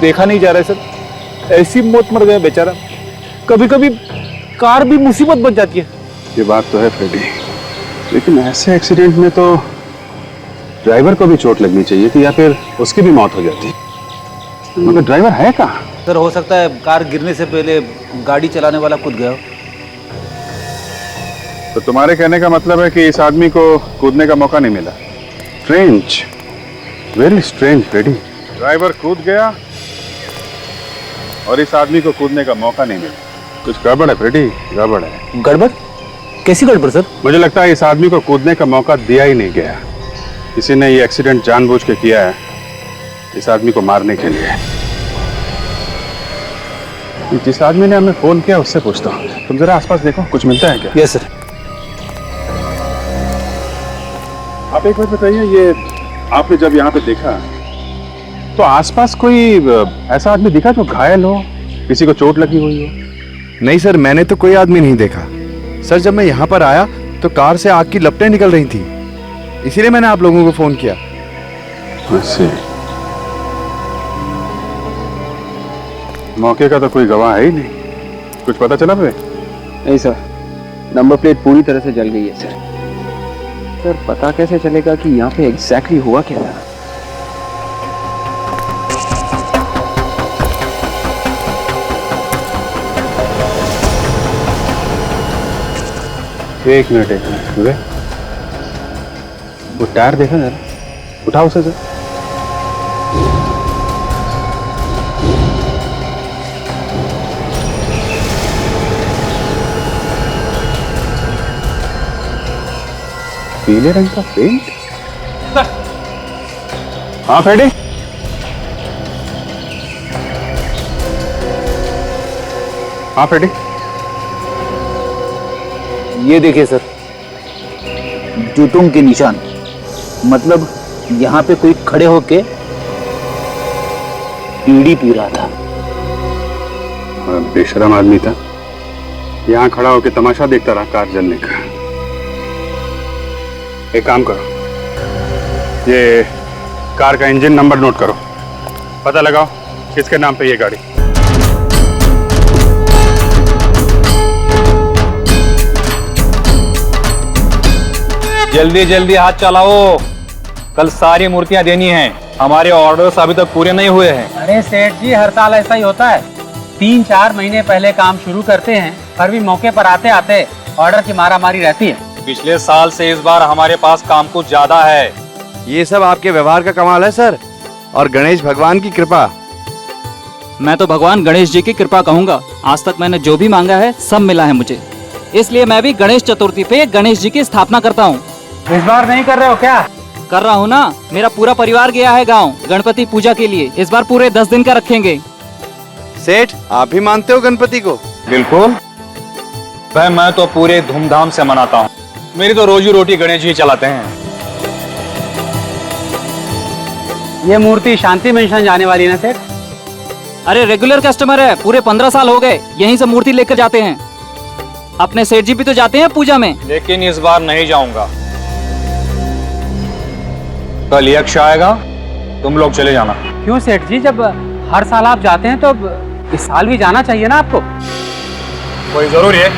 देखा नहीं जा रहा है सर, ऐसी मौत मर गया बेचारा। कभी कभी कार भी मुसीबत बन जाती है। ये बात तो है फ्रेडी, लेकिन ऐसे एक्सीडेंट में तो ड्राइवर को भी चोट लगनी चाहिए थी या फिर उसकी भी मौत हो जाती। मगर ड्राइवर है कहाँ? सर हो सकता है कार गिरने से पहले गाड़ी चलाने वाला कूद गया हो। तो तुम्हारे कहने का मतलब है कि इस आदमी को कूदने का मौका नहीं मिला। Strange, very strange Freddy. Driver कूद गया और इस आदमी को कूदने का मौका नहीं मिला। कुछ गड़बड़ है फ्रेडी, गड़बड़ है। गड़बड़? कैसी गड़बड़ सर? मुझे लगता है इस आदमी को कूदने का मौका दिया ही नहीं गया। किसी ने ये एक्सीडेंट जानबूझ के किया है, इस आदमी को मारने के लिए। जिस आदमी ने हमें फोन किया उससे पूछता हूँ। तुम जरा आसपास देखो, कुछ मिलता है क्या? Yes sir. आप एक बात बताइए, ये आपने जब यहाँ पे देखा तो आसपास कोई ऐसा आदमी दिखा जो घायल हो, किसी को चोट लगी हुई हो? नहीं सर, मैंने तो कोई आदमी नहीं देखा। सर जब मैं यहाँ पर आया तो कार से आग की लपटें निकल रही थी, इसीलिए मैंने आप लोगों को फोन किया। ऐसे मौके का तो कोई गवाह है ही नहीं। कुछ पता चला भाई? नहीं सर, नंबर प्लेट पूरी तरह से जल गई है सर। सर पता कैसे चलेगा कि यहाँ पे एग्जैक्टली हुआ क्या था? एक मिनट वे वो टायर देखा जरा, उठाओ उसे जरा। पीले रंग का पेंट। हाँ फ्रेडी, हाँ फ्रेडी, ये देखिए सर, जूतों के निशान। मतलब यहाँ पे कोई खड़े होके बीड़ी पी रहा था। बेशरम आदमी था, यहाँ खड़ा होके तमाशा देखता रहा कार जलने का। एक काम करो, ये कार का इंजन नंबर नोट करो, पता लगाओ किसके नाम पे ये गाड़ी। जल्दी जल्दी हाथ चलाओ, कल सारी मूर्तियां देनी हैं। हमारे ऑर्डर्स अभी तक पूरे नहीं हुए हैं। अरे सेठ जी, हर साल ऐसा ही होता है। 3-4 महीने पहले काम शुरू करते हैं, पर भी मौके पर आते आते ऑर्डर की मारामारी रहती है। पिछले साल से इस बार हमारे पास काम कुछ ज्यादा है। ये सब आपके व्यवहार का कमाल है सर, और गणेश भगवान की कृपा। मैं तो भगवान गणेश जी की कृपा कहूँगा। आज तक मैंने जो भी मांगा है सब मिला है मुझे, इसलिए मैं भी गणेश चतुर्थी पे गणेश जी की स्थापना करता हूँ। इस बार नहीं कर रहे हो क्या? कर रहा हूँ ना, मेरा पूरा परिवार गया है गांव गणपति पूजा के लिए। इस बार पूरे 10 दिन का रखेंगे। सेठ आप भी मानते हो गणपति को? बिल्कुल भाई, मैं तो पूरे धूमधाम से मनाता हूँ। मेरी तो रोजी रोटी गणेश जी चलाते हैं। ये मूर्ति शांति मेंशन जाने वाली है ना सेठ? अरे रेगुलर कस्टमर है, पूरे 15 साल हो गए यहीं से मूर्ति लेकर जाते हैं। अपने सेठ जी भी तो जाते हैं पूजा में। लेकिन इस बार नहीं जाऊंगा। कल यक्ष आएगा, तुम लोग चले जाना। क्यों सेठ जी, जब हर साल आप जाते हैं तो इस साल भी जाना चाहिए ना आपको। कोई जरूरी है?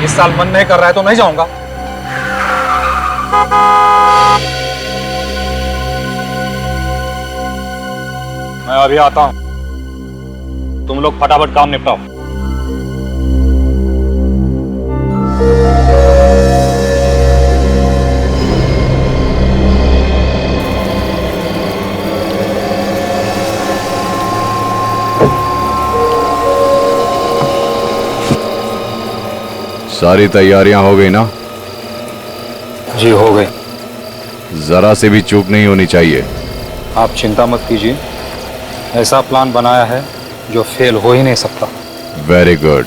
इस साल मन नहीं कर रहा है तो नहीं जाऊंगा। मैं अभी आता हूं, तुम लोग फटाफट काम निपटाओ। सारी तैयारियां हो गई ना? जी हो गई। जरा से भी चूक नहीं होनी चाहिए। आप चिंता मत कीजिए, ऐसा प्लान बनाया है जो फेल हो ही नहीं सकता। Very good.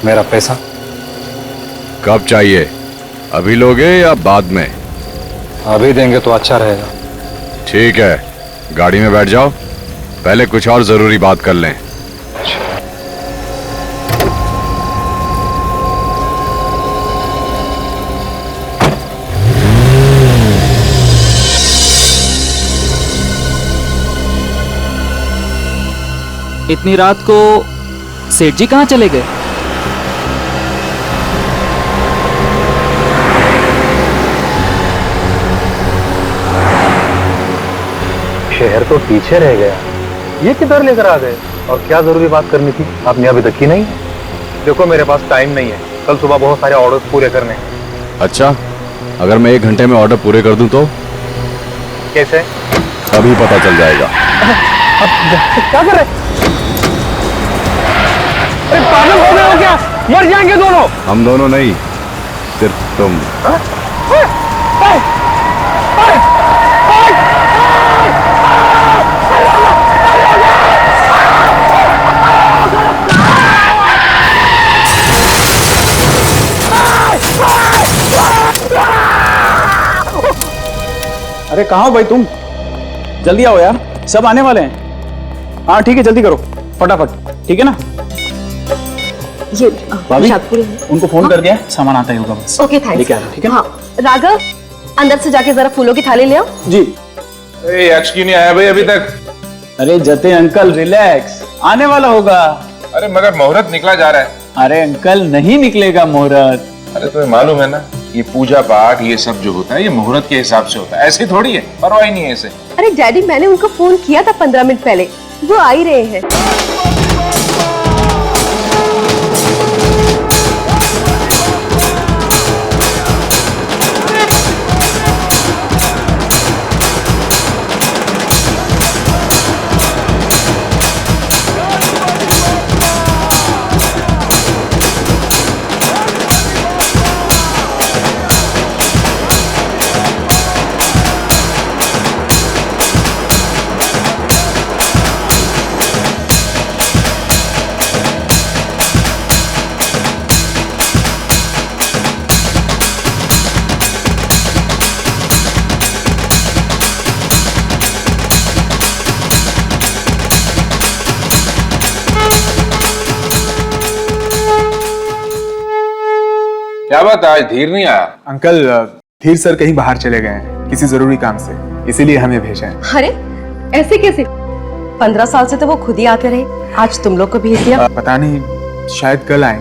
मेरा पैसा कब चाहिए? अभी लोगे या बाद में? अभी देंगे तो अच्छा रहेगा। ठीक है, गाड़ी में बैठ जाओ, पहले कुछ और जरूरी बात कर लें। इतनी रात को सेठ जी कहाँ चले गए? शहर तो पीछे रह गया, ये किधर लेकर आ गए? और क्या जरूरी बात करनी थी, आपने अभी तक की नहीं? देखो मेरे पास टाइम नहीं है, कल सुबह बहुत सारे ऑर्डर्स पूरे करने हैं। अच्छा, अगर मैं 1 घंटे में ऑर्डर पूरे कर दूं तो? कैसे? अभी पता चल जाएगा। क्या कर रहे? अरे पागल हो गए हो क्या? मर जाएंगे दोनों। हम दोनों नहीं, सिर्फ तुम। अरे कहाँ हो भाई तुम? जल्दी आओ यार, सब आने वाले हैं। हाँ ठीक है, जल्दी करो फटाफट, ठीक है ना? ये भाभी, शादपुरी है। उनको फोन कर दिया, सामान आता ही होगा बस। Okay thanks. लेके आना, ठीक है? हाँ राघव, अंदर से जाके जरा फूलों की थाली ले आओ। जी। यक्ष क्यों नहीं आया भाई अभी तक? अरे जते अंकल रिलैक्स, आने वाला होगा। अरे मगर मुहूर्त निकला जा रहा है। अरे अंकल नहीं निकलेगा मुहूर्त। अरे तुम्हें मालूम है ना, ये पूजा पाठ ये सब जो होता है ये मुहूर्त के हिसाब से होता है, ऐसे थोड़ी है, परवाह ही नहीं है इसे। अरे डैडी, मैंने उनको फोन किया था 15 मिनट पहले, वो आ ही रहे हैं। क्या बात है, आज धीर नहीं आया? अंकल, धीर सर कहीं बाहर चले गए हैं किसी जरूरी काम से, इसीलिए हमें भेजा है। अरे ऐसे कैसे? 15 साल से तो वो खुद ही आते रहे, आज तुम लोग को भेज दिया। पता नहीं, शायद कल आए।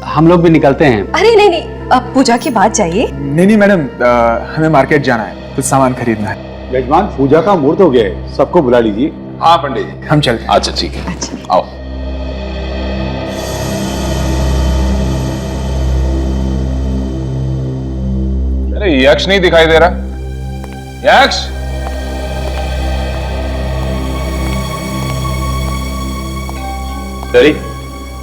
हम लोग भी निकलते हैं। अरे नहीं नहीं, अब पूजा के बाद जाइए। नहीं मैडम, हमें मार्केट जाना है, कुछ सामान खरीदना है। यजमान, पूजा का मुहूर्त हो गया है, सबको बुला लीजिए। हाँ पंडित जी, हम चलते हैं। अच्छा ठीक है, अच्छा। आओ। अरे यक्ष नहीं दिखाई दे रहा। यक्ष,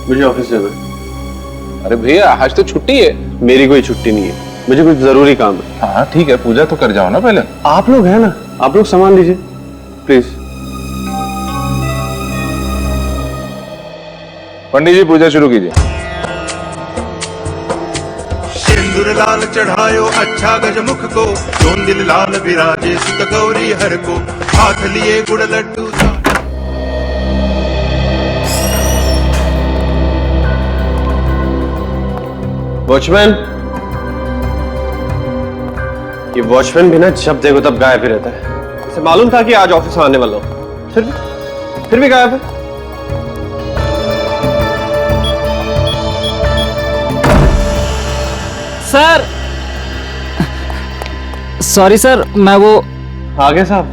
मुझे ऑफिस जाना है। अरे भैया आज तो छुट्टी है। मेरी कोई छुट्टी नहीं है, मुझे कुछ जरूरी काम है। हाँ ठीक है, पूजा तो कर जाओ ना पहले। आप लोग हैं ना, आप लोग सामान लीजिए प्लीज। पंडित जी पूजा शुरू कीजिए। सिंदूर लाल चढ़ायो अच्छा गजमुख को, जोन दिल लाल विराजे सुत गौरी हर को, हाथ लिए गुड़ लड्डू। वॉचमैन, ये वॉचमैन भी ना जब देखो तब गायब ही रहता है। इसे मालूम था कि आज ऑफिस आने वाला हूं, फिर भी गायब है। सर, सॉरी सर, मैं वो आगे साहब,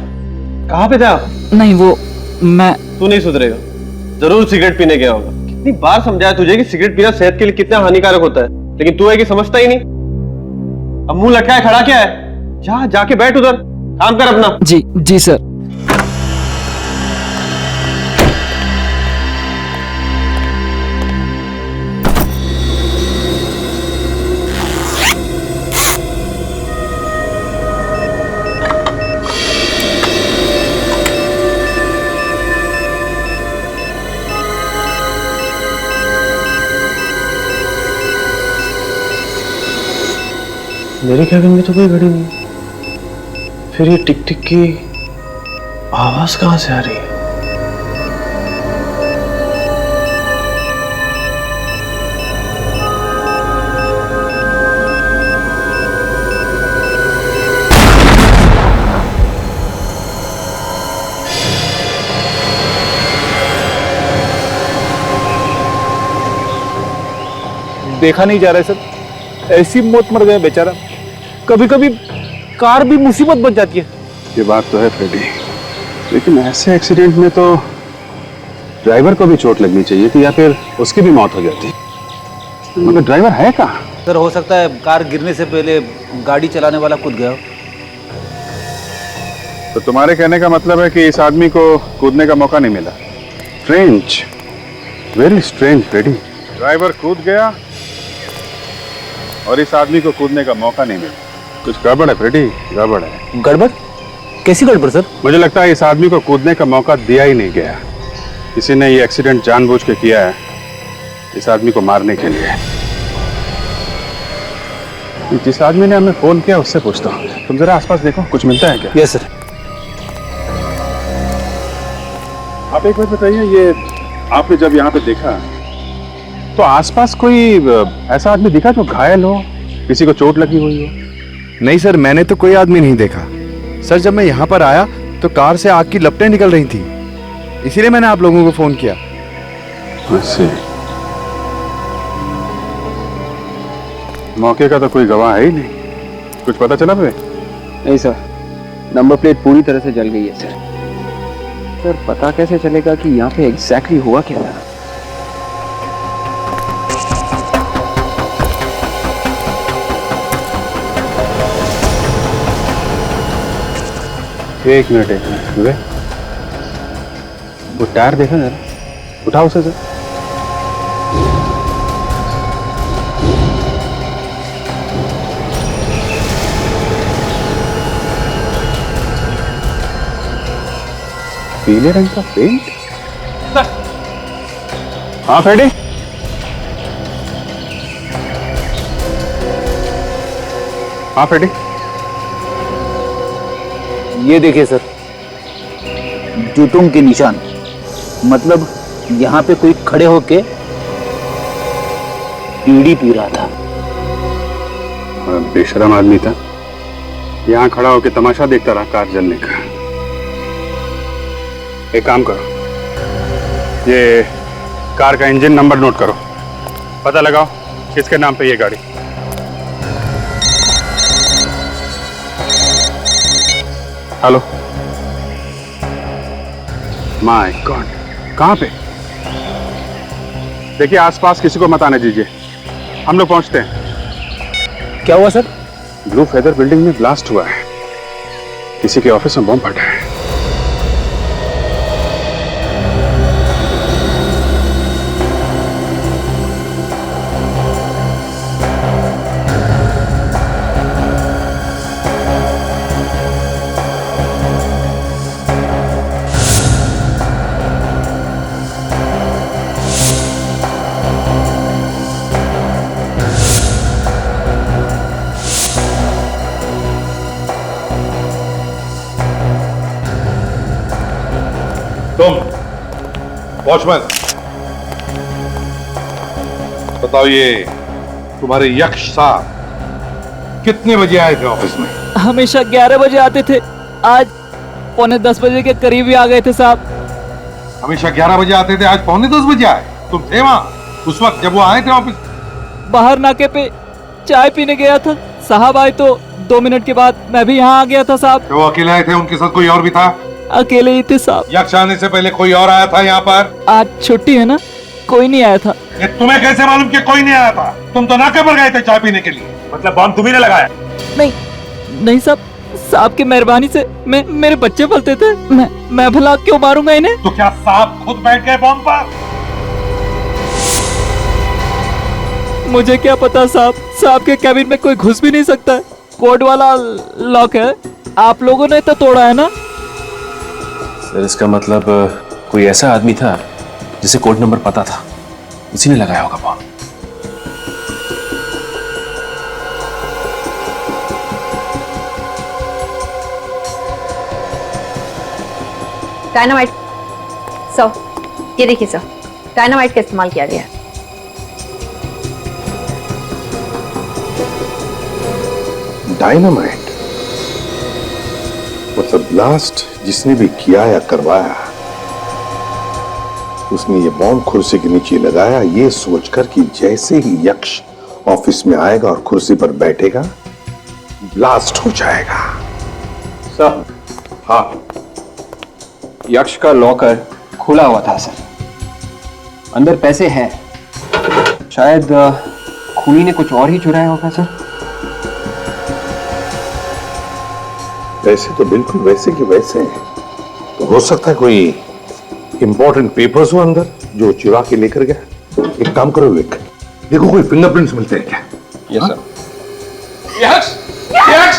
कहाँ पे थे आप? नहीं, वो मैं तू नहीं सुधरेगा, जरूर सिगरेट पीने गया होगा। कितनी बार समझाया तुझे कि सिगरेट पीना सेहत के लिए कितना हानिकारक होता है, लेकिन तू है कि समझता ही नहीं। अब मुंह लटकाए खड़ा क्या है? जाके बैठ उधर, काम कर अपना। जी जी सर। मेरे कैबिन में तो कोई घड़ी नहीं, फिर ये टिक टिक की आवाज कहां से आ रही है? देखा नहीं जा रहा है सर, ऐसी मौत मर गया बेचारा। कभी कभी कार भी मुसीबत बन जाती है। ये बात तो है फ्रेडी, लेकिन ऐसे एक्सीडेंट में तो ड्राइवर को भी चोट लगनी चाहिए थी या फिर उसकी भी मौत हो जाती। मगर ड्राइवर है कहाँ? सर हो सकता है कार गिरने से पहले गाड़ी चलाने वाला कूद गया हो। तो तुम्हारे कहने का मतलब है कि इस आदमी को कूदने का मौका नहीं मिला। Strange, very strange Freddy. Driver कूद गया और इस आदमी को कूदने का मौका नहीं मिला। कुछ गड़बड़ है फ्रेडी, गड़बड़ है। गड़बड़? कैसी गड़बड़ सर? मुझे लगता है इस आदमी को कूदने का मौका दिया ही नहीं गया। किसी ने ये एक्सीडेंट जानबूझ के किया है, इस आदमी को मारने के लिए। जिस आदमी ने हमें फोन किया उससे पूछता हूँ। तुम जरा आसपास देखो, कुछ मिलता है क्या? Yes sir. आप एक बात बताइए, ये आपने जब यहाँ पे देखा तो आसपास कोई ऐसा आदमी दिखा जो घायल हो, किसी को चोट लगी हुई हो? नहीं सर, मैंने तो कोई आदमी नहीं देखा। सर जब मैं यहाँ पर आया तो कार से आग की लपटें निकल रही थी, इसीलिए मैंने आप लोगों को फोन किया। ऐसे मौके का तो कोई गवाह है ही नहीं। कुछ पता चला भाई? नहीं सर, नंबर प्लेट पूरी तरह से जल गई है सर। सर पता कैसे चलेगा कि यहाँ पे एग्जैक्टली हुआ क्या था? एक मिनट वे वो टायर देखा जरा, उठाओ उसे सर। पीले रंग का पेंट? हाँ फ्रेडी, हाँ फ्रेडी, ये देखिए सर, जूतों के निशान। मतलब यहाँ पे कोई खड़े होके बीड़ी पी रहा था। बेशरम आदमी था, यहाँ खड़ा होके तमाशा देखता रहा कार जलने का। एक काम करो, ये कार का इंजन नंबर नोट करो, पता लगाओ किसके नाम पे ये गाड़ी। हेलो, माय गॉड, कहाँ पे? देखिए आसपास किसी को मत आने दीजिए, हम लोग पहुंचते हैं। क्या हुआ सर? ब्लू फेदर बिल्डिंग में ब्लास्ट हुआ है, किसी के ऑफिस में बम फटा है। तुम वॉचमैन बताओ, ये तुम्हारे यक्ष साहब कितने बजे आए थे ऑफिस में? हमेशा 11 बजे आते थे, आज 9:45 बजे के करीब ही आ गए थे साहब। हमेशा 11 बजे आते थे, आज 9:45 बजे आए? तुम थे वहां उस वक्त जब वो आए थे ऑफिस? बाहर नाके पे चाय पीने गया था, साहब आए तो 2 मिनट के बाद मैं भी यहाँ आ गया था साहब। वो अकेले आए थे, उनके साथ कोई और भी था? अकेले ही थे साहब। यक्ष आने से पहले कोई और आया था यहाँ पर? आज छुट्टी है ना, कोई नहीं आया था। ये तुम्हें कैसे मालूम कि कोई नहीं आया था? तुम तो नाके पर गए थे चाय पीने के लिए, मतलब बम तुम्ही ने लगाया? नहीं साहब, साहब की मेहरबानी से मेरे बच्चे पलते थे, मैं भला क्यों मारूंगा इन्हें? तो क्या साहब खुद बैठ गए बम पर? मुझे क्या पता साहब के कैबिन में कोई घुस भी नहीं सकता है, कोड वाला लॉक है। आप लोगों ने तो तोड़ा है ना? सर इसका मतलब कोई ऐसा आदमी था जिसे कोड नंबर पता था, उसी ने लगाया होगा बम। डायनामाइट सर, ये देखिए सर, डायनामाइट का इस्तेमाल किया गया है। डायनामाइट? मतलब ब्लास्ट जिसने भी किया या करवाया, उसने ये बॉम्ब कुर्सी के नीचे लगाया ये सोचकर कि जैसे ही यक्ष ऑफिस में आएगा और कुर्सी पर बैठेगा, ब्लास्ट हो जाएगा। सर, हाँ, यक्ष का लॉकर खुला हुआ था सर। अंदर पैसे हैं। शायद खूनी ने कुछ और ही चुराया होगा सर। वैसे तो बिल्कुल वैसे के वैसे हैं। तो हो सकता है कोई इंपॉर्टेंट पेपर्स हो अंदर जो चुरा के लेकर गया। एक काम करो विवेक, देखो कोई फिंगरप्रिंट्स मिलते हैं क्या? Yes sir. यक्ष! यक्ष!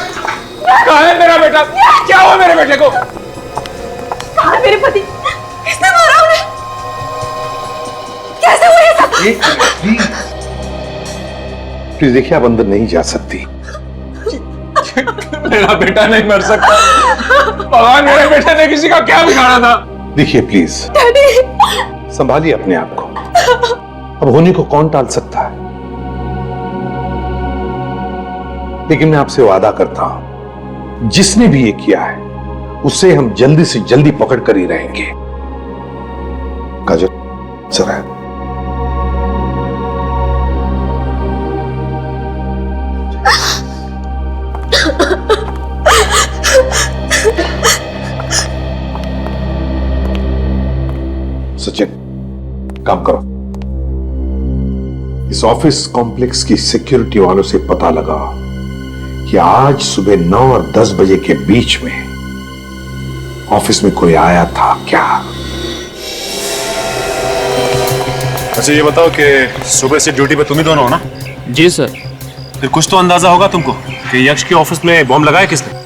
कहाँ है मेरा बेटा? क्या हुआ मेरे बेटे को? कहाँ है मेरे पति? किसने मारा उन्हें? कैसे हुआ ये सब? प्लीज देखिए, आप अंदर नहीं जा सकती। मेरा बेटा नहीं मर सकता। भगवान, मेरे बेटे ने किसी का क्या बिगाड़ा था? देखिए प्लीज, संभालिए अपने आप को। अब होने को कौन टाल सकता है? लेकिन मैं आपसे वादा करता हूं, जिसने भी ये किया है उसे हम जल्दी से जल्दी पकड़ कर ही रहेंगे। काजल, जरा सचिन, काम करो। इस ऑफिस कॉम्प्लेक्स की सिक्योरिटी वालों से पता लगा कि आज सुबह 9 और 10 बजे के बीच में ऑफिस में कोई आया था क्या? अच्छा ये बताओ कि सुबह से ड्यूटी पे तुम ही दोनों हो ना? जी सर। फिर कुछ तो अंदाजा होगा तुमको कि यक्ष के ऑफिस में बॉम्ब लगाया किसने?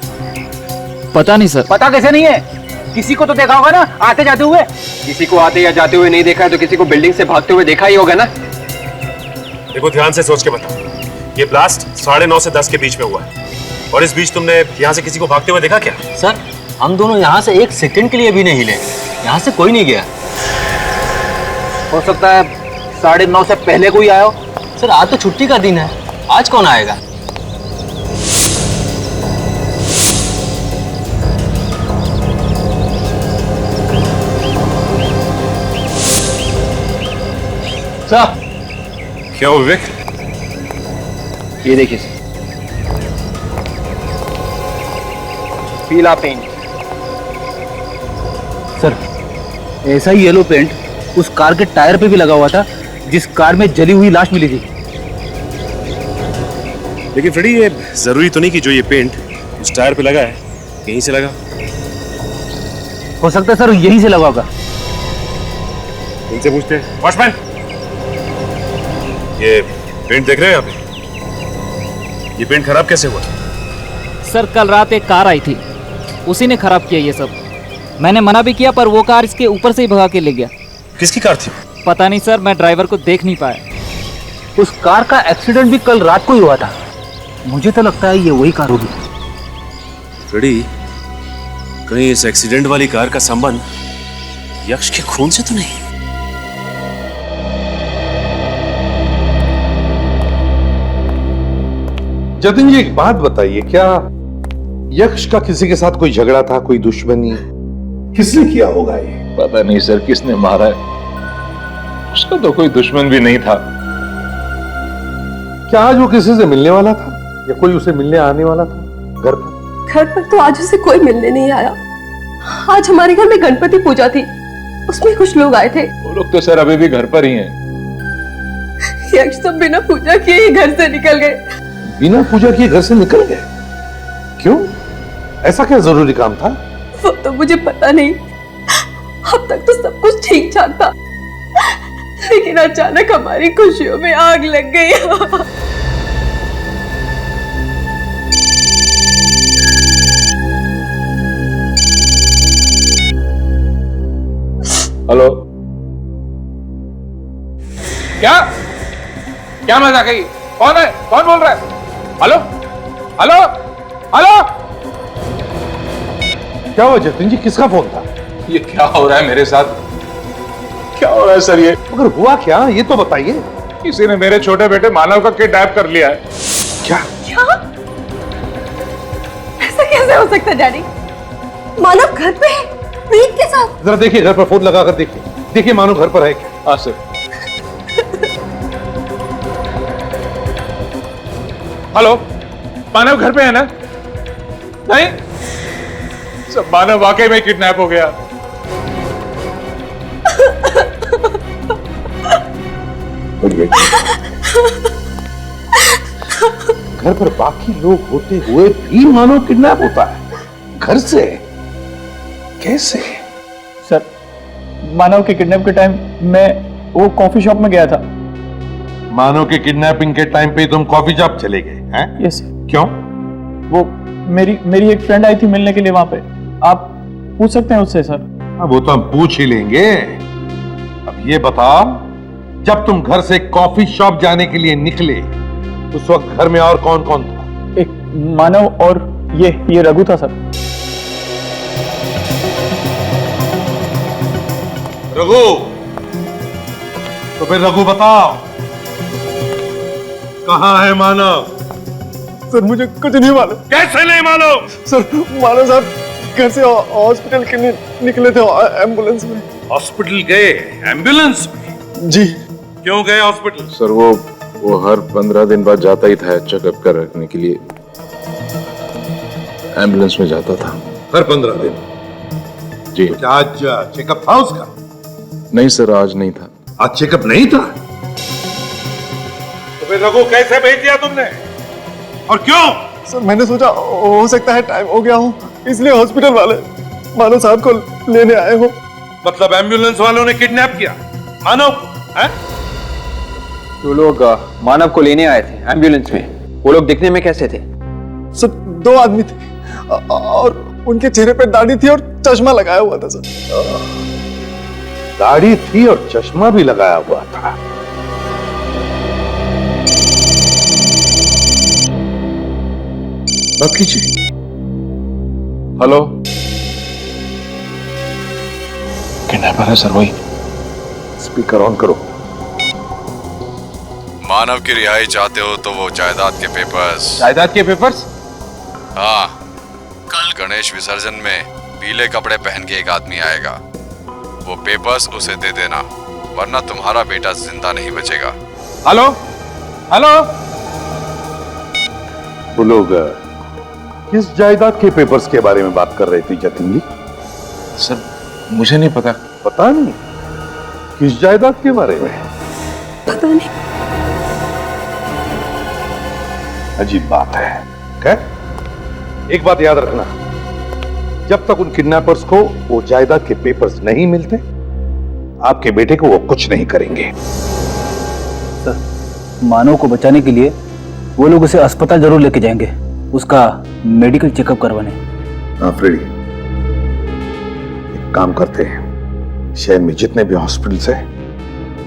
पता नहीं सर। पता कैसे नहीं है? किसी को तो देखा होगा ना आते जाते हुए। किसी को आते या जाते हुए नहीं देखा है तो किसी को बिल्डिंग से भागते हुए देखा ही होगा ना। देखो ध्यान से सोच के बताओ, ये ब्लास्ट 9:30 से 10 के बीच में हुआ है और इस बीच तुमने यहाँ से किसी को भागते हुए देखा क्या? सर, हम दोनों यहाँ से एक सेकंड के लिए भी नहीं हिले। यहाँ से कोई नहीं गया। हो सकता है 9:30 से पहले कोई आया हो। सर, आज तो छुट्टी का दिन है, आज कौन आएगा? सर, क्या हो विवेक? ये देखिए सर, पीला पेंट। सर, ऐसा ही येलो पेंट उस कार के टायर पे भी लगा हुआ था जिस कार में जली हुई लाश मिली थी। लेकिन फ्रेडी, ये जरूरी तो नहीं कि जो ये पेंट उस टायर पे लगा है यहीं से लगा। हो सकता है सर यहीं से लगा होगा। इनसे पूछते हैं। वॉचमैन, ये पेंट देख रहे हैं यहाँ पे? ये पेंट खराब कैसे हुआ? सर, कल रात एक कार आई थी, उसी ने खराब किया ये सब। मैंने मना भी किया पर वो कार इसके ऊपर से ही भगा के ले गया। किसकी कार थी? पता नहीं सर, मैं ड्राइवर को देख नहीं पाया। उस कार का एक्सीडेंट भी कल रात को ही हुआ था। मुझे तो लगता है ये वही कार होगी। फ्रेडी, कहीं इस एक्सीडेंट वाली कार का संबंध यक्ष के खून से तो नहीं? जतिन जी, एक बात बताइए, क्या यक्ष का किसी के साथ कोई झगड़ा था, कोई दुश्मनी? किसने किया होगा ये? पता नहीं सर किसने मारा है। उसका तो कोई दुश्मन भी नहीं था। क्या आज वो किसी से मिलने वाला था या कोई उसे मिलने आने वाला था घर पर? घर पर तो आज उसे कोई मिलने नहीं आया। आज हमारे घर में गणपति पूजा थी, उसमें कुछ लोग आए थे। वो लोग तो सर अभी भी घर पर ही हैं। यक्ष तो बिना पूजा किए ही घर से निकल गए। बिना पूजा किए घर से निकल गए? क्यों? ऐसा क्या जरूरी काम था? वो तो मुझे पता नहीं। अब तक तो सब कुछ ठीक ठाक था, लेकिन अचानक हमारी खुशियों में आग लग गई। हेलो, क्या क्या मजाक है? कौन है? कौन बोल रहा है? Hello hello hello. क्या हुआ जतिन जी, किसका फोन था? ये क्या हो रहा है मेरे साथ? क्या हो रहा है सर ये? मगर हुआ क्या, ये तो बताइए। किसी ने मेरे छोटे बेटे मानव का किडनैप कर लिया है। क्या? ऐसा कैसे हो सकता है डैडी? मानव घर पे है, मीत के साथ। जरा देखिए, घर पर फोन लगाकर देखिए, देखिए मानो घर पर है क्या। हाँ सर। हेलो, मानव घर पे है ना? नहीं, सब मानव वाकई में किडनैप हो गया। घर पर बाकी लोग होते हुए भी मानव किडनैप होता है? घर से कैसे? सर, मानव के किडनैप के टाइम मैं वो कॉफी शॉप में गया था। मानव के किडनैपिंग के टाइम पे तुम कॉफी शॉप चले गए हैं? यस। क्यों? वो मेरी एक फ्रेंड आई थी मिलने के लिए वहां पे। आप पूछ सकते हैं उससे सर। अब वो तो हम पूछ ही लेंगे। अब ये बताओ, जब तुम घर से कॉफी शॉप जाने के लिए निकले उस वक्त घर में और कौन कौन था? एक मानव और ये रघु था सर। रघु, तो फिर रघु बताओ, कहां है मानव? सर मुझे कुछ नहीं मालूम। कैसे नहीं मालूम? सर मानव साहब घर से हॉस्पिटल के लिए निकले थे एम्बुलेंस में। हॉस्पिटल गए एम्बुलेंस में? जी। क्यों गए हॉस्पिटल? सर वो हर 15 दिन बाद जाता ही था चेकअप कर रखने के लिए। एम्बुलेंस में जाता था। हर 15 दिन? जी। क्या आज चेकअप था उसका? नहीं सर, आज नहीं था। आज चेकअप नहीं था? तो फिर रघु कैसे भेज दिया तुमने और क्यों? सर मैंने सोचा हो सकता है टाइम हो गया हो, इसलिए हॉस्पिटल वाले मानव साहब को लेने आए हो। मतलब एम्बुलेंस वालों ने किडनैप किया मानव को? हैं? तो लोग मानव को लेने आए थे एम्बुलेंस में। वो लोग दिखने में कैसे थे? सर 2 आदमी थे और उनके चेहरे पे दाढ़ी थी और चश्मा लगाया हुआ था सर। दाढ़ी थी और चश्मा भी लगाया हुआ था। बात कीजिए। हेलो, किडनैपर है सर वही। स्पीकर ऑन करो। मानव की रिहाई चाहते हो तो वो जायदाद के पेपर्स। जायदाद के पेपर्स? हाँ, कल गणेश विसर्जन में पीले कपड़े पहन के एक आदमी आएगा। वो पेपर्स उसे दे देना, वरना तुम्हारा बेटा जिंदा नहीं बचेगा। हेलो हेलो, वो लोग किस जायदाद के पेपर्स के बारे में बात कर रहे थे जतिन जी? सर मुझे नहीं पता। पता नहीं? किस जायदाद के बारे में? पता नहीं। अजीब बात है। खैर, एक बात याद रखना, जब तक उन किडनैपर्स को वो जायदाद के पेपर्स नहीं मिलते, आपके बेटे को वो कुछ नहीं करेंगे। सर, मानव को बचाने के लिए वो लोग उसे अस्पताल जरूर लेके जाएंगे, उसका मेडिकल चेकअप करवाने। हाँ फ्रेडी, एक काम करते हैं, शहर में जितने भी हॉस्पिटल्स हैं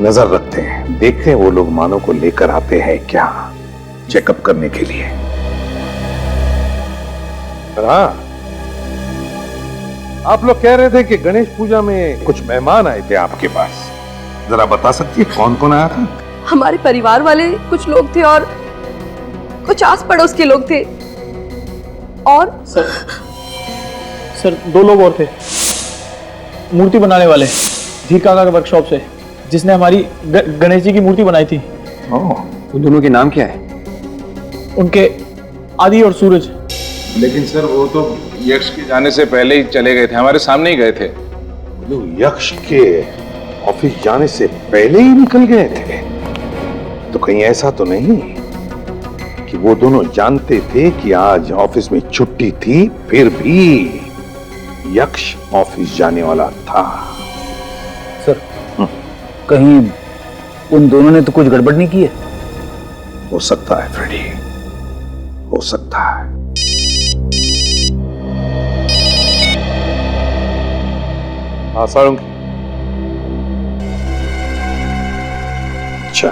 नजर रखते हैं, देखते हैं वो लोग मानव को लेकर आते हैं क्या चेकअप करने के लिए। हाँ, आप लोग कह रहे थे कि गणेश पूजा में कुछ मेहमान आए थे आपके पास, जरा बता सकती है कौन कौन आया था? हमारे परिवार वाले कुछ लोग थे और कुछ आस पड़ोस के लोग थे। और सर 2 लोग और थे, मूर्ति बनाने वाले धीर काका के वर्कशॉप से, जिसने हमारी गणेश जी की मूर्ति बनाई थी। उन दोनों के नाम क्या है? उनके आदि और सूरज। लेकिन सर वो तो यक्ष के जाने से पहले ही चले गए थे, हमारे सामने ही गए थे। लोग यक्ष के ऑफिस जाने से पहले ही निकल गए थे? तो कहीं ऐसा तो नहीं कि वो दोनों जानते थे कि आज ऑफिस में छुट्टी थी, फिर भी यक्ष ऑफिस जाने वाला था? सर, कहीं उन दोनों ने तो कुछ गड़बड़ नहीं की है? हो सकता है फ्रेडी, हो सकता है। हाँ सारंग। अच्छा,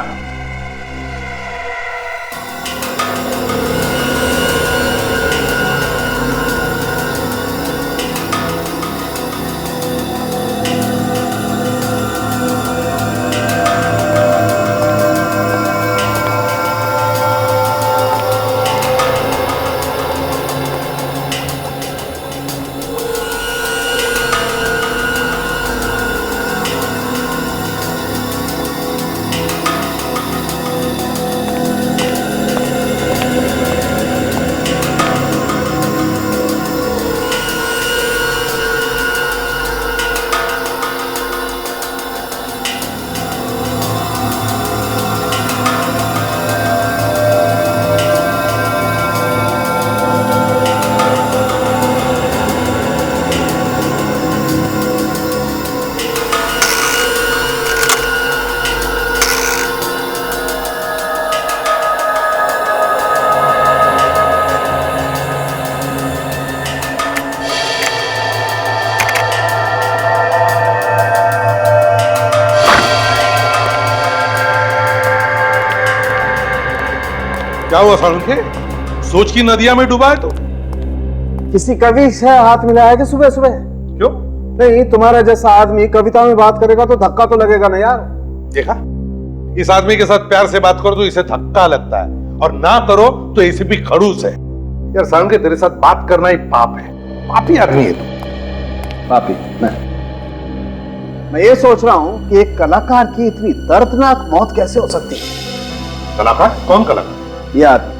क्या हुआ सालुंखे? सोच की नदिया में डूबा है तो? किसी कवि से हाथ मिलाया कि सुबह सुबह? क्यों? नहीं, तुम्हारा जैसा आदमी कविता में बात करेगा तो धक्का तो लगेगा ना यार। देखा, इस आदमी के साथ प्यार से बात करो तो इसे धक्का लगता है, और ना करो तो इसे भी खड़ूस है। यार सालुंखे, तेरे साथ बात करना ही पाप है। पापी आदमी है तू। पापी? मैं ये सोच रहा हूं कि एक कलाकार की इतनी दर्दनाक मौत कैसे हो सकती है? कलाकार? कौन कलाकार? ये आदमी।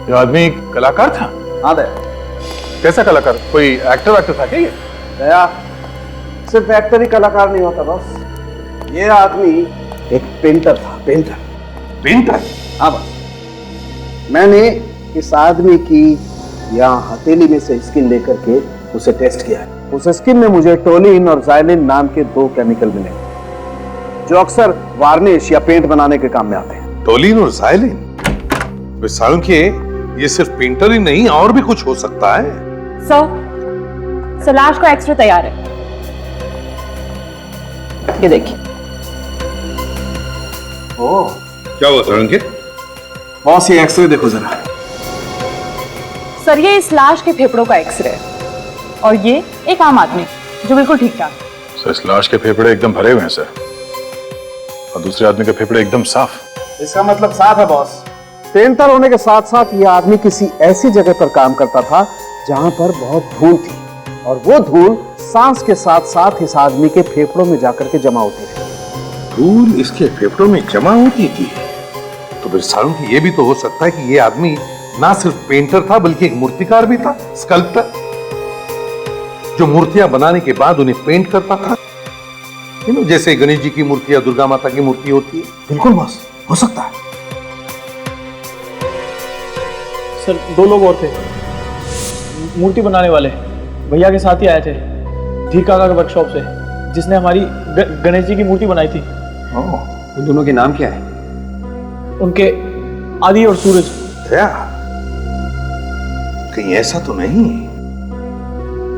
ये आदमी कलाकार था? हाँ दे। कैसा कलाकार? कोई एक्टर था क्या ये? दया, सिर्फ एक्टर ही कलाकार नहीं होता बस। ये आदमी एक पेंटर था। पेंटर? पेंटर? हाँ बस। मैंने इस आदमी की यहाँ हथेली में से स्किन लेकर के उसे टेस्ट किया है। उस स्किन में मुझे टोलिन और ज़ाइलिन नाम के 2 केमिकल मिले, जो अक्सर वार्निश या पेंट बनाने के काम में आते हैं। टोलिन और ज़ाइलिन? सालुंखे, ये सिर्फ पेंटर ही नहीं, और भी कुछ हो सकता है। सर, लाश का एक्सरे तैयार है, ये देखिए। ओह, क्या हुआ सालुंखे? बॉस, ये एक्सरे देखो जरा। सर, ये इस लाश के फेफड़ों का एक्सरे है, और ये एक आम आदमी जो बिल्कुल ठीक ठाक। सर, इस लाश के फेफड़े एकदम भरे हुए हैं सर, और दूसरे आदमी के फेफड़े एकदम साफ। इसका मतलब साफ है बॉस। पेंटर होने के साथ साथ ये आदमी किसी ऐसी जगह पर काम करता था जहां पर बहुत धूल थी, और वो धूल सांस के साथ साथ इस आदमी के फेफड़ों में जाकर के जमा होती थी। धूल इसके फेफड़ों में जमा होती थी? तो फिर सालुंखे, ये भी तो हो सकता है कि ये आदमी ना सिर्फ पेंटर था बल्कि एक मूर्तिकार भी था, स्कल्प्टर, जो मूर्तियां बनाने के बाद उन्हें पेंट करता था। जैसे गणेश जी की मूर्ति या दुर्गा माता की मूर्ति होती है। बिल्कुल बॉस, हो सकता है। सर, 2 लोग और थे, मूर्ति बनाने वाले, भैया के साथ ही आए थे धीर काका के वर्कशॉप से, जिसने हमारी गणेश जी की मूर्ति बनाई थी। उन दोनों के नाम क्या है? उनके आदि और सूरज। क्या कहीं ऐसा तो नहीं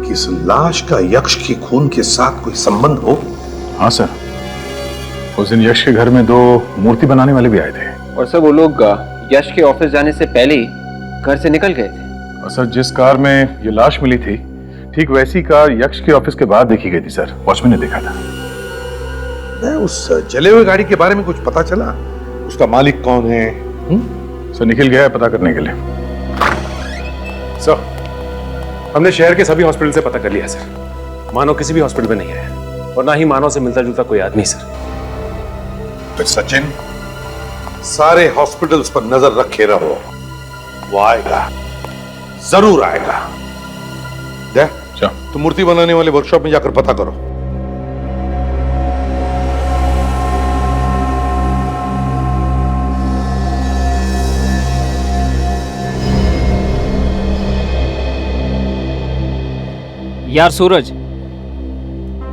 कि इस लाश का यक्ष के खून के साथ कोई संबंध हो? हाँ सर, उस दिन यश के घर में 2 मूर्ति बनाने वाले भी आए थे। और सर, वो लोग यश के ऑफिस जाने से पहले ही घर से निकल गए थे। और सर, जिस कार में ये लाश मिली थी, ठीक वैसी कार यक्ष के ऑफिस के बाहर देखी गई थी सर। वॉचमैन ने देखा था। उस जले हुए गाड़ी के बारे में कुछ पता चला? उसका मालिक कौन है? सर, निखिल गया है पता करने के लिए। सर, हमने शहर के सभी हॉस्पिटल से पता कर लिया सर। मानव किसी भी हॉस्पिटल में नहीं है, और ना ही मानव से मिलता जुलता कोई आदमी सर। फिर सचिन, सारे हॉस्पिटल्स पर नजर रखे रहो। वो आएगा, जरूर आएगा। तो मूर्ति बनाने वाले वर्कशॉप में जाकर पता करो। यार सूरज,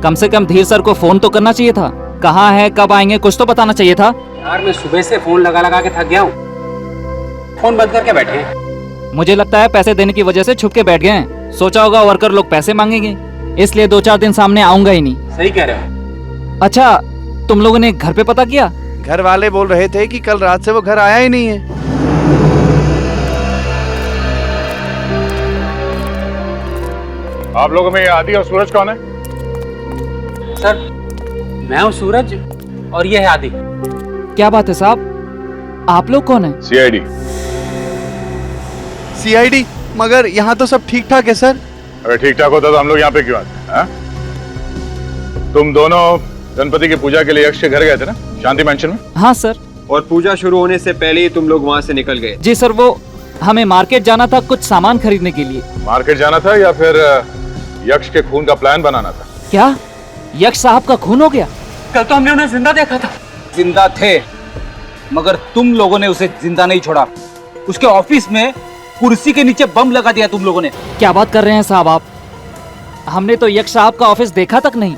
कम से कम धीर सर को फोन तो करना चाहिए था। कहाँ है, कब आएंगे, कुछ तो बताना चाहिए था। यार, मैं सुबह से फोन लगा लगा के थक गया हूँ। फोन बंद करके बैठे हैं। मुझे लगता है पैसे देने की वजह से छुप के बैठ गए हैं। सोचा होगा वर्कर लोग पैसे मांगेंगे, इसलिए 2-4 दिन सामने आऊंगा ही नहीं। सही कह रहे हो। अच्छा, तुम लोगों ने घर पे पता किया? घर वाले बोल रहे थे कि कल रात से वो घर आया ही नहीं है। आप लोगों में आदि और सूरज कौन है? सर, मैं हूँ सूरज और ये है आदि। क्या बात है साहब, आप लोग कौन है? सीआईडी। सीआईडी? मगर यहाँ तो सब ठीक ठाक है सर। अगर ठीक ठाक होता तो हम लोग यहाँ पे क्यों आते? तुम दोनों गणपति की पूजा के लिए यक्ष के घर गए थे ना, शांति मैंशन में? हाँ सर। और पूजा शुरू होने से पहले ही तुम लोग वहाँ से निकल गए? जी सर, वो हमें मार्केट जाना था कुछ सामान खरीदने के लिए। मार्केट जाना था या फिर यक्ष के खून का प्लान बनाना था? क्या यक्ष साहब का खून हो गया? कल तो हमने उन्हें जिंदा देखा था। जिंदा थे, मगर तुम लोगों ने उसे जिंदा नहीं छोड़ा। उसके ऑफिस में कुर्सी के नीचे बम लगा दिया तुम लोगों ने। क्या बात कर रहे हैं साहब आप? हमने तो यक्ष साहब का ऑफिस देखा तक नहीं।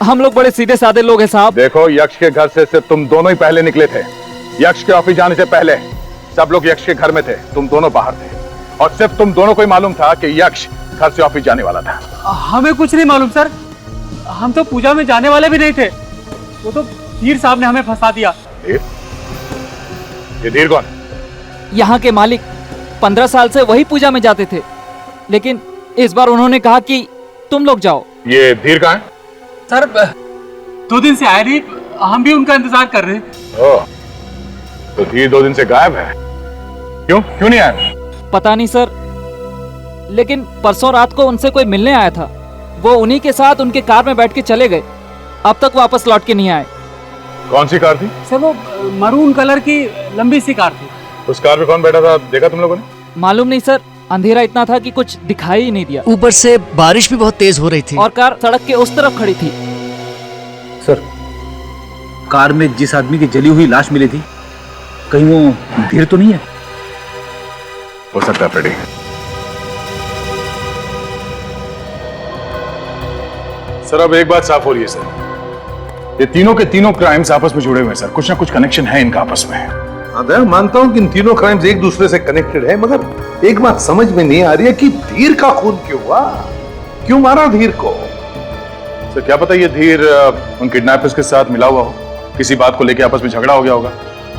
हम लोग बड़े सीधे साधे लोग हैं साहब। देखो, यक्ष के घर से सिर्फ तुम दोनों ही पहले निकले थे। यक्ष के ऑफिस जाने से पहले सब लोग यक्ष के घर में थे, तुम दोनों बाहर थे, और सिर्फ तुम दोनों को ही मालूम था कि यक्ष घर से ऑफिस जाने वाला था। हमें कुछ नहीं मालूम सर, हम तो पूजा में जाने वाले भी नहीं थे। वो तो धीर साहब ने हमें फंसा दिया। धीर? ये धीर कौन? यहाँ के मालिक 15 साल से वही पूजा में जाते थे, लेकिन इस बार उन्होंने कहा कि तुम लोग जाओ। ये धीर कहाँ है? सर 2 दिन से आए नहीं, हम भी उनका इंतजार कर रहे हैं। ओह, तो धीर 2 दिन से गायब है। क्यों नहीं आया? पता नहीं सर, लेकिन परसों रात को उनसे कोई मिलने आया था। वो उन्हीं के साथ उनके कार में बैठ के चले गए, अब तक वापस लौट के नहीं आए। कौन सी कार थी? सर वो मरून कलर की लंबी सी कार थी। उस कार में कौन बैठा था, देखा तुम लोगों ने? मालूम नहीं सर, अंधेरा इतना था कि कुछ दिखाई ही नहीं दिया। ऊपर से बारिश भी बहुत तेज हो रही थी और कार सड़क के उस तरफ खड़ी थी। सर, कार में जिस आदमी की जली हुई लाश मिली थी, कहीं वो धीर तो नहीं है? हो सकता है फ्रेडी। सर अब एक बात साफ हो रही है सर, ये तीनों के तीनों क्राइम्स आपस में जुड़े हुए हैं सर, कुछ ना कुछ कनेक्शन है इनका आपस में। हाँ, मानता हूं कि इन तीनों क्राइम्स एक दूसरे से कनेक्टेड है, मगर एक बात समझ में नहीं आ रही है कि धीर का खून क्यों हुआ, क्यों मारा धीर को? सर क्या पता ये धीर उन किडनैपर्स के साथ मिला हुआ हो, किसी बात को लेकर आपस में झगड़ा हो गया होगा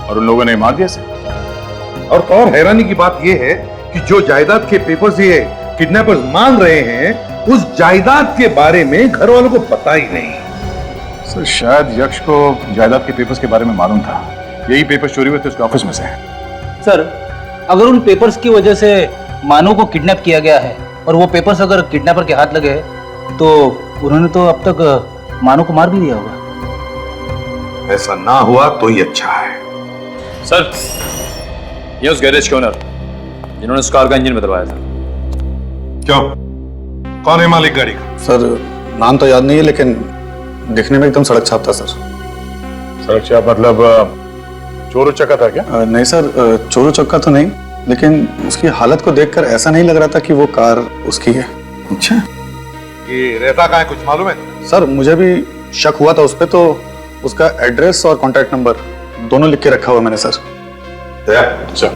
और उन लोगों ने मार दिया सर। और तो और हैरानी की बात यह है कि जो जायदाद के पेपर्स ये किडनैपर्स मांग रहे हैं, उस जायदाद के बारे में घर वालों को पता ही नहीं। सर शायद यक्ष को जायदाद के पेपर्स के बारे में मालूम था, यही पेपर्स चोरी हुए थे उसके ऑफिस में से। सर, अगर उन पेपर्स की वजह से मानो को किडनैप किया गया है और वो पेपर्स अगर किडनैपर के हाथ लगे तो उन्होंने तो अब तक मानो को मार भी दिया होगा। ऐसा ना हुआ तो ही अच्छा है। सर, ये उस गैरेज के ओनर जिन्होंने उस कार का इंजन बदलवाया था। क्यों? कौन है मालिक गाड़ी का? सर नाम तो याद नहीं है, लेकिन दिखने में एकदम सड़क छाप था सर। सड़क छाप मतलब चोर उचक्का था क्या? नहीं सर, चोर उचक्का तो नहीं, लेकिन उसकी हालत को देखकर ऐसा नहीं लग रहा था कि वो कार उसकी है। अच्छा, ये रहता कहाँ है कुछ मालूम है? सर मुझे भी शक हुआ था उस पर, तो उसका एड्रेस और कॉन्टैक्ट नंबर दोनों लिख के रखा हुआ मैंने सर। अच्छा,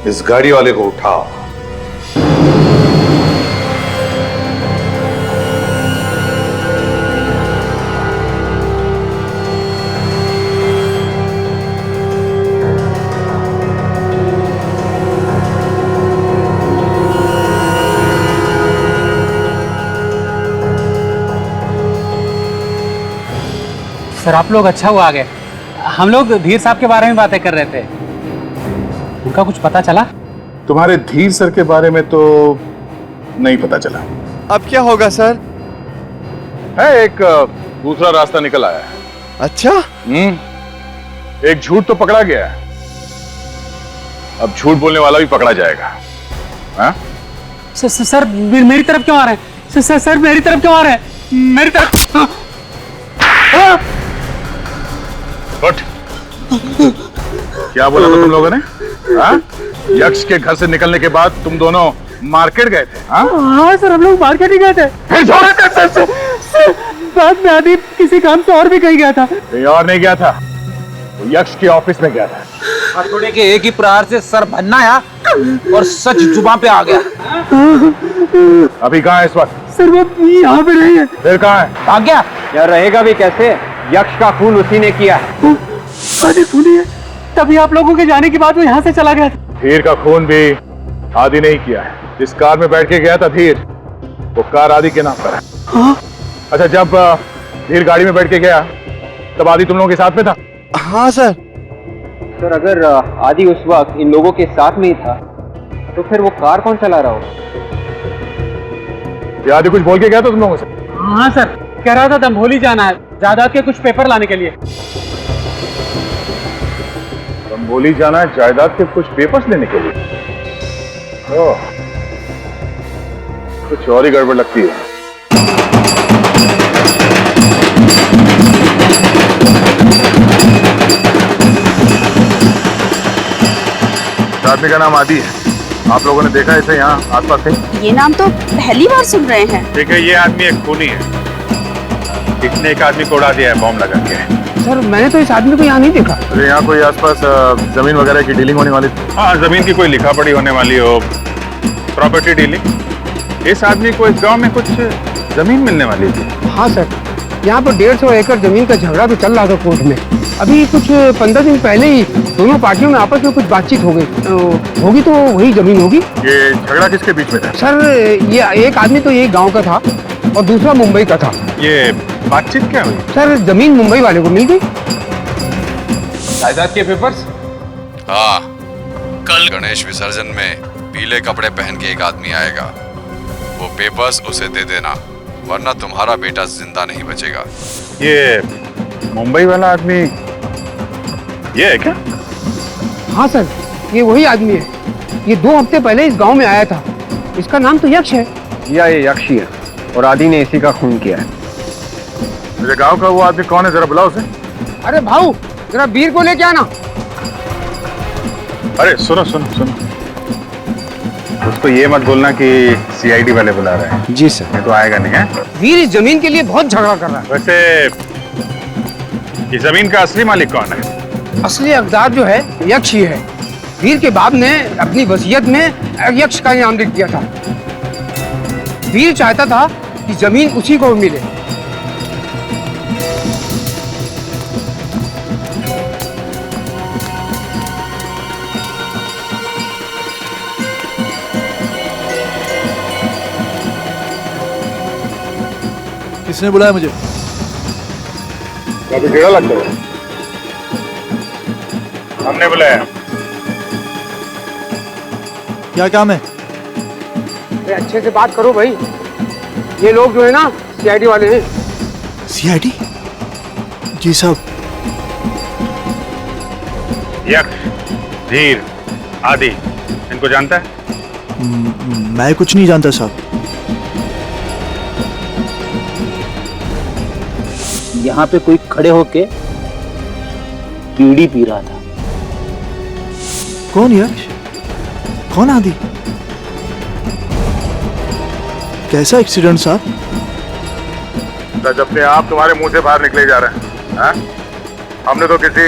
इस गाड़ी वाले को उठाओ। सर आप लोग अच्छा हुआ आ गए, हम लोग धीर साहब के बारे में बातें कर रहे थे। उनका कुछ पता चला? तुम्हारे धीर सर के बारे में तो नहीं पता चला। अब क्या होगा सर? है एक दूसरा रास्ता निकल आया है। अच्छा? एक झूठ तो पकड़ा गया है, अब झूठ बोलने वाला भी पकड़ा जाएगा। हाँ? सर मेरी तरफ क्यों आ रहे हैं? सर मेरी तरफ क्यों आ रहे हैं? मेरी तरफ। उठ। क्या बोला था तुम लोगों ने? हाँ? यक्ष के घर से निकलने के बाद तुम दोनों मार्केट गए थे? हाँ सर, हम लोग मार्केट ही गए थे। बाद में आदि किसी काम से और भी कहीं गया था। कहीं और नहीं गया था, वो यक्ष के ऑफिस में गया था। हथौड़े के एक ही प्रहार से सर भन्ना आया और सच जुबान पे आ गया। अभी कहाँ है इस वक्त? सर वो यहाँ पे नहीं है। फिर कहाँ है? भाग गया। यार रहेगा भी कैसे, यक्ष का खून उसी ने किया है। आदि सुनिए, तभी आप लोगों के जाने के बाद वो यहाँ से चला गया था। धीर का खून भी आदि नहीं किया है। जिस कार में बैठ के गया था धीर, वो कार आदि के नाम पर है। हाँ? अच्छा, जब धीर गाड़ी में बैठ के गया तब आदि तुम लोगों के साथ में था? हाँ सर। सर अगर आदि उस वक्त इन लोगों के साथ में ही था तो फिर वो कार कौन चला रहा होगा? ये आदि कुछ बोल के गया था तुम लोगों से? हाँ सर, कह रहा था दंभोली जाना है जायदाद के कुछ पेपर लाने के लिए। दंभोली जाना है जायदाद के कुछ पेपर्स लेने के लिए? ओह, कुछ और ही गड़बड़ लगती है। आदमी का नाम आदि है, आप लोगों ने देखा इसे यहाँ आसपास से? ये नाम तो पहली बार सुन रहे हैं। देखिए, ये आदमी एक खूनी है, इसने एक आदमी को उड़ा दिया है बॉम्ब लगा के। सर मैंने तो इस आदमी को यहाँ नहीं देखा। अरे यहाँ कोई आसपास जमीन वगैरह की डीलिंग होने वाली थी? हाँ, जमीन की कोई लिखा पड़ी होने वाली हो, प्रॉपर्टी डीलिंग। इस आदमी को इस गांव में कुछ जमीन मिलने वाली थी। हाँ सर, यहाँ पर 150 एकड़ जमीन का झगड़ा भी चल रहा था कोर्ट में। अभी कुछ 15 दिन पहले ही दोनों पार्टियों में आपस में कुछ बातचीत हो गई। होगी तो वही जमीन होगी। ये झगड़ा किसके बीच में था? सर ये एक आदमी तो यही गांव का था और दूसरा मुंबई का था। ये बातचीत क्या हुई? सर जमीन मुंबई वाले को मिल गई। जायदाद के पेपर्स? हाँ, कल गणेश विसर्जन में पीले कपड़े पहन के एक आदमी आएगा। वो पेपर्स उसे दे देना, वरना तुम्हारा बेटा जिंदा नहीं बचेगा। ये मुंबई वाला आदमी ये है क्या? हाँ सर, ये वही आदमी है। ये 2 हफ्ते पहले इस गांव में आया था। इसका नाम तो यक्ष है। या ये यक्ष ही है और आदि ने इसी का खून किया है। मेरे गांव का वो आदमी कौन है, जरा बुलाओ उसे। अरे भाऊ, जरा वीर को लेके आना। अरे सुनो सुनो सुनो, उसको ये मत बोलना कि सीआईडी वाले बुला रहे हैं। जी सर। ये तो आएगा नहीं है। वीर इस जमीन के लिए बहुत झगड़ा कर रहा है। वैसे ये जमीन का असली मालिक कौन है? असली हकदार जो है यक्ष ही है। वीर के बाप ने अपनी वसीयत में यक्ष का नाम लिख दिया था। वीर चाहता था कि जमीन उसी को मिले। किसने बुलाया मुझे? काफी टेढ़ा लगता है। हमने बुलाया। क्या काम है? अरे अच्छे से बात करो भाई। ये लोग जो है ना सीआईडी वाले हैं। सीआईडी? जी साहब। यक्ष, धीर, आदि, इनको जानता है? मैं कुछ नहीं जानता साहब। यहाँ पे कोई खड़े होके बीड़ी पी रहा था। कौन यक्ष? कौन आदि? कैसा एक्सीडेंट साहब? जब से आप तुम्हारे मुंह से बाहर निकले जा रहे हैं, हाँ? हमने तो किसी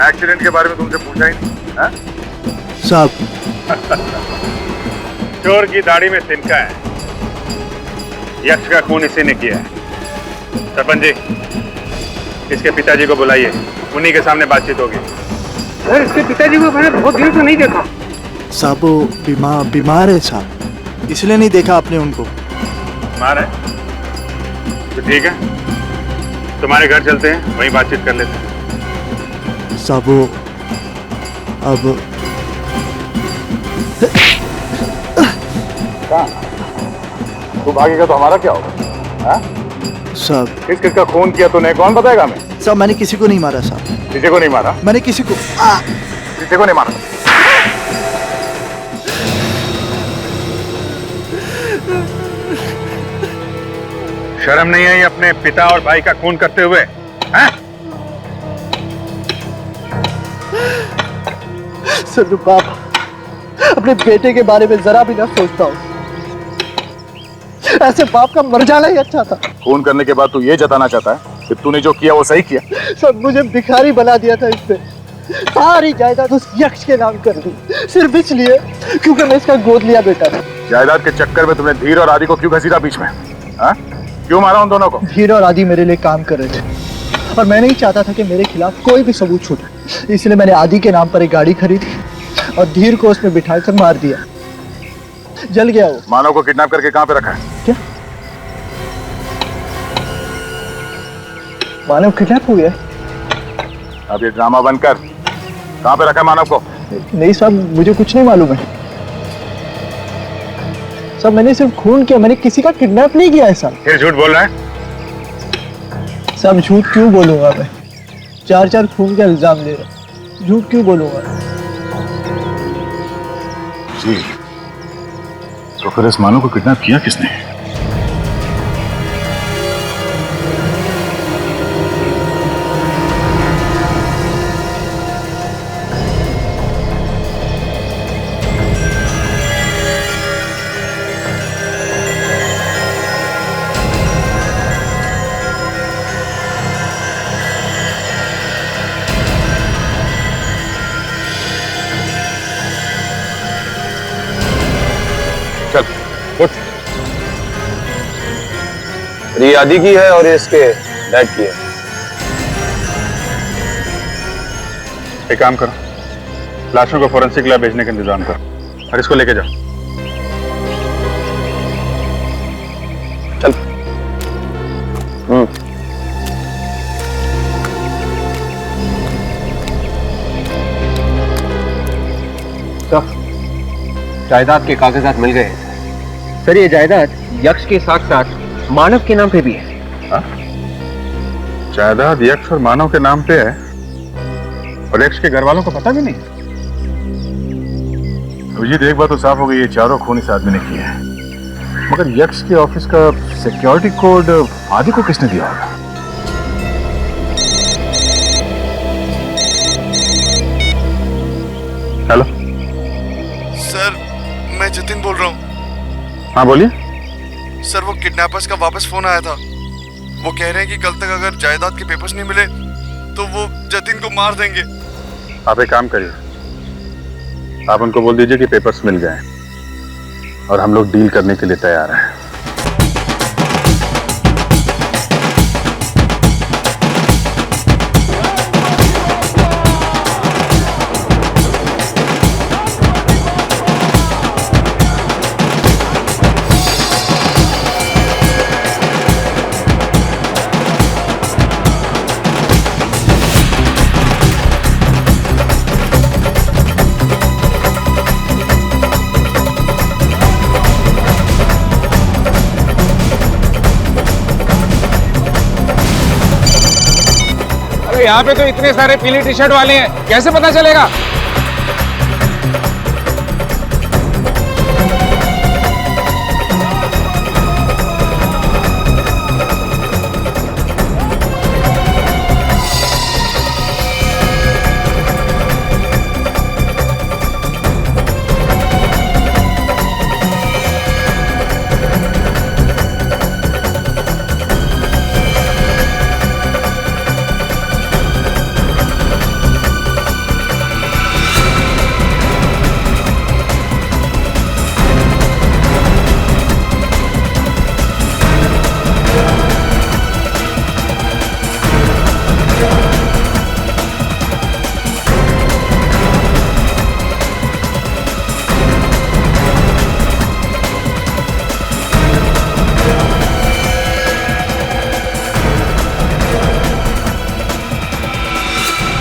एक्सीडेंट के बारे में तुमसे पूछा ही नहीं, हाँ? साहब। चोर की दाढ़ी में तिनका है। यक्ष का खून इसी ने किया है। सरपंच जी, इसके पिताजी को बुलाइए, उन्हीं के सामने बातचीत होगी। सर इसके पिताजी को मैंने बहुत देर से नहीं देखा। साहब वो बीमार है साहब, इसलिए नहीं देखा आपने उनको। बीमार है तो ठीक है, तुम्हारे घर चलते हैं, वहीं बातचीत कर लेते हैं। साहब वो अब तू भागेगा तो हमारा क्या होगा? हाँ? साहब किस किस का खून किया तूने, कौन बताएगा हमें? साहब मैंने किसी को नहीं मारा साहब। किसी को नहीं मारा? मैंने किसी को नहीं मारा। शर्म नहीं आई अपने पिता और भाई का खून करते हुए? हाँ? सर जो बाप अपने बेटे के बारे में जरा भी ना सोचता हूँ, ऐसे बाप का मर जाना ही अच्छा था। खून करने के बाद तू ये जताना चाहता है कि तूने जो किया वो सही किया? सर मुझे भिखारी बना दिया था इसने, सारी जायदाद उस यक्ष के नाम कर दी, सिर्फ इसलिए क्योंकि मैं इसका गोद लिया बेटा था। जायदाद के चक्कर में तुमने धीर और आदि को क्यों घसीटा बीच में? हाँ? क्यों मारा उन दोनों को? धीर और आदि मेरे लिए काम कर रहे थे और मैं नहीं चाहता था कि मेरे खिलाफ कोई भी सबूत छूटे, इसलिए मैंने आदि के नाम पर एक गाड़ी खरीदी और धीर को उसमें बिठाकर मार दिया। जल गया वो। मानव को किडनैप करके कहाँ पे रखा है? क्या मानव किडनैप हो गया? अब ये ड्रामा बंद कर, कहाँ पे रखा है मानव को? नहीं साहब मुझे कुछ नहीं मालूम है साहब, मैंने सिर्फ खून किया, मैंने किसी का किडनैप नहीं किया है साहब। फिर झूठ बोल रहा है? साहब झूठ क्यों बोलूंगा मैं, 4 खून का इल्जाम ले रहा, झूठ क्यों बोलूंगा? जी तो फिर इस मानव को किडनैप किया किसने? ये आदि की है और ये इसके डैड की है। एक काम करो, लाशों को फोरेंसिक लैब भेजने का इंतजाम करो और इसको लेके जाओ। चल। जायदाद के कागजात मिल गए। सर ये जायदाद यक्ष के साथ साथ मानव के नाम पे भी है। जायदाद यक्ष और मानव के नाम पे है और यक्ष के घर वालों को पता भी नहीं। अभिजीत, एक बात तो साफ हो गई, ये चारों खून इस आदमी ने किए हैं, मगर यक्ष के ऑफिस का सिक्योरिटी कोड आदि को किसने दिया होगा? हेलो सर, मैं जतिन बोल रहा हूँ। हाँ बोलिए। सर, वो किडनैपर्स का वापस फोन आया था। वो कह रहे हैं कि कल तक अगर जायदाद के पेपर्स नहीं मिले तो वो जतिन को मार देंगे। आप एक काम करिए, आप उनको बोल दीजिए कि पेपर्स मिल गए और हम लोग डील करने के लिए तैयार हैं। यहाँ पे तो इतने सारे पीली टी शर्ट वाले हैं, कैसे पता चलेगा?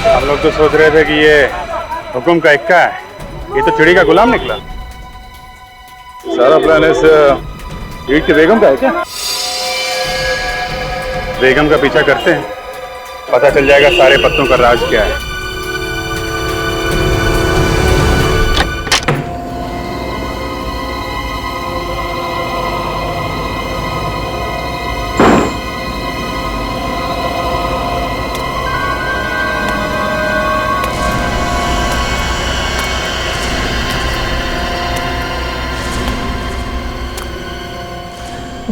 हम लोग तो सोच रहे थे कि ये हुक्म का इक्का है, ये तो चिड़ी का गुलाम निकला। सारा प्लान इस ईद की बेगम का है क्या? बेगम का पीछा करते हैं, पता चल जाएगा सारे पत्तों का राज क्या है।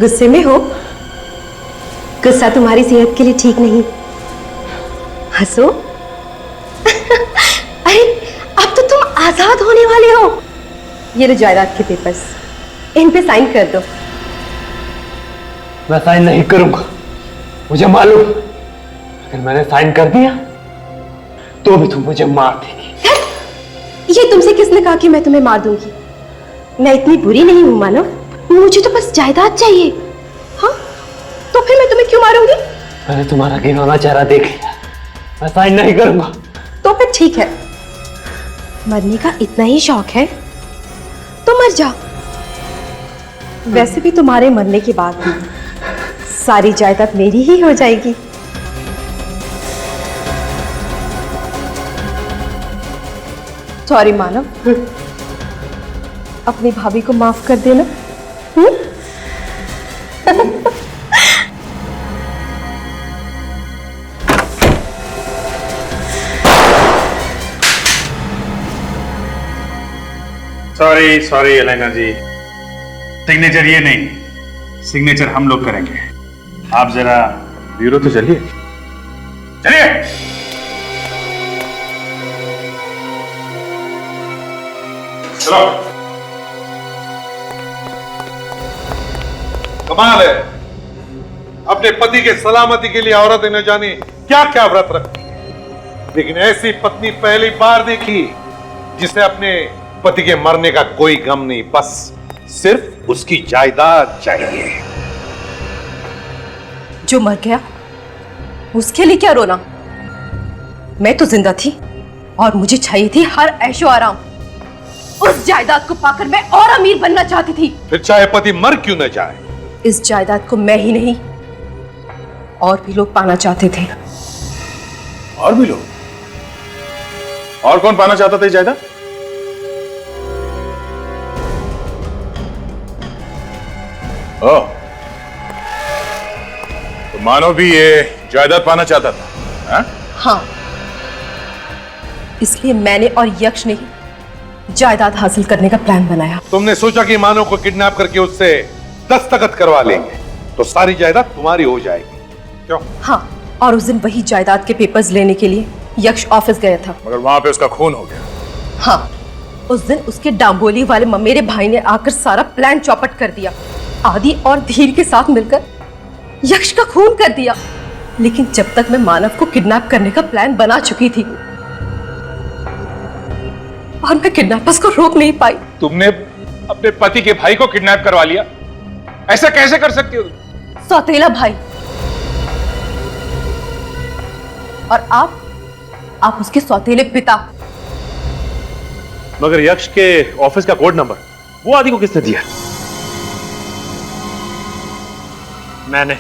गुस्से में हो? गुस्सा तुम्हारी सेहत के लिए ठीक नहीं। हंसो। अरे अब तो तुम आजाद होने वाले हो। ये लो जायदाद के पेपर्स, इन पे साइन कर दो। मैं साइन नहीं करूंगा, मुझे मालूम अगर मैंने साइन कर दिया तो भी तुम मुझे मार देगी। ये तुमसे किसने कहा कि मैं तुम्हें मार दूंगी? मैं इतनी बुरी नहीं हूं मानव, मुझे तो बस जायदाद चाहिए। हाँ, तो फिर मैं तुम्हें क्यों मारूंगी? मैंने तुम्हारा घिनौना चेहरा देख लिया, मैं साइन नहीं करूंगा। तो फिर ठीक है, मरने का इतना ही शौक है तो मर जाओ। वैसे भी तुम्हारे मरने के बाद भी सारी जायदाद मेरी ही हो जाएगी। सॉरी मानव, अपनी भाभी को माफ कर देना। सॉरी सॉरी एलेना जी, सिग्नेचर ये नहीं, सिग्नेचर हम लोग करेंगे। आप जरा ब्यूरो तो चलिए चलिए। चलो। कमाल है, अपने पति के सलामती के लिए औरत न जाने क्या क्या व्रत रखती। लेकिन ऐसी पत्नी पहली बार देखी जिसे अपने पति के मरने का कोई गम नहीं, बस सिर्फ उसकी जायदाद चाहिए। जो मर गया उसके लिए क्या रोना? मैं तो जिंदा थी और मुझे चाहिए थी हर ऐशो आराम। उस जायदाद को पाकर मैं और अमीर बनना चाहती थी। फिर चाहे पति मर क्यों न जाए। इस जायदाद को मैं ही नहीं और भी लोग पाना चाहते थे। और भी लोग? और कौन पाना चाहता था ये जायदाद? ओह, तो मानो भी ये जायदाद पाना चाहता था, हा? हाँ, इसलिए मैंने और यक्ष ने जायदाद हासिल करने का प्लान बनाया। तुमने सोचा कि मानो को किडनैप करके उससे दस्तखत करवा लेंगे तो सारी जायदाद तुम्हारी हो जाएगी, क्यों? हाँ, और उस दिन वही जायदाद के पेपर्स लेने के लिए यक्ष ऑफिस गया था। मगर वहां पे उसका खून हो गया। हाँ, उस दिन उसके डांबोली वाले ममेरे भाई ने आकर सारा प्लान चौपट कर दिया। आदि और धीर के साथ मिलकर यक्ष का खून कर दिया। लेकिन जब तक मैं मानव को किडनैप करने का प्लान बना चुकी थी और मैं किडनैपर्स को रोक नहीं पाई। तुमने अपने पति के भाई को किडनैप करवा लिया? ऐसा कैसे कर सकती हो? सौतेला भाई। और आप उसके सौतेले पिता। मगर यक्ष के ऑफिस का कोड नंबर वो आदि को किसने दिया? मैंने।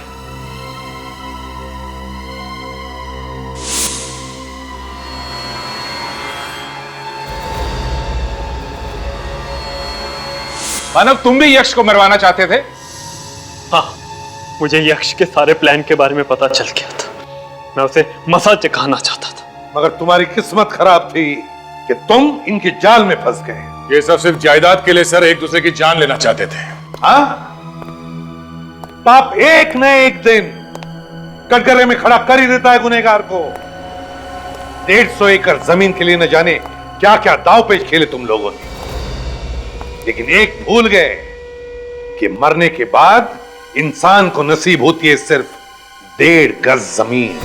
मानव, तुम भी यक्ष को मरवाना चाहते थे? हाँ, मुझे यक्ष के सारे प्लान के बारे में पता चल गया था। मैं उसे मसा चखाना चाहता था। मगर तुम्हारी किस्मत खराब थी कि तुम इनके जाल में फंस गए। ये सब सिर्फ जायदाद के लिए सर एक दूसरे की जान लेना चाहते थे। हाँ? पाप एक न एक दिन कटघरे में खड़ा कर ही देता है गुनहगार को। 150 एकड़ जमीन के लिए न जाने क्या क्या दाव पेच खेले तुम लोगों ने, लेकिन एक भूल गए कि मरने के बाद इंसान को नसीब होती है सिर्फ 1.5 गज जमीन।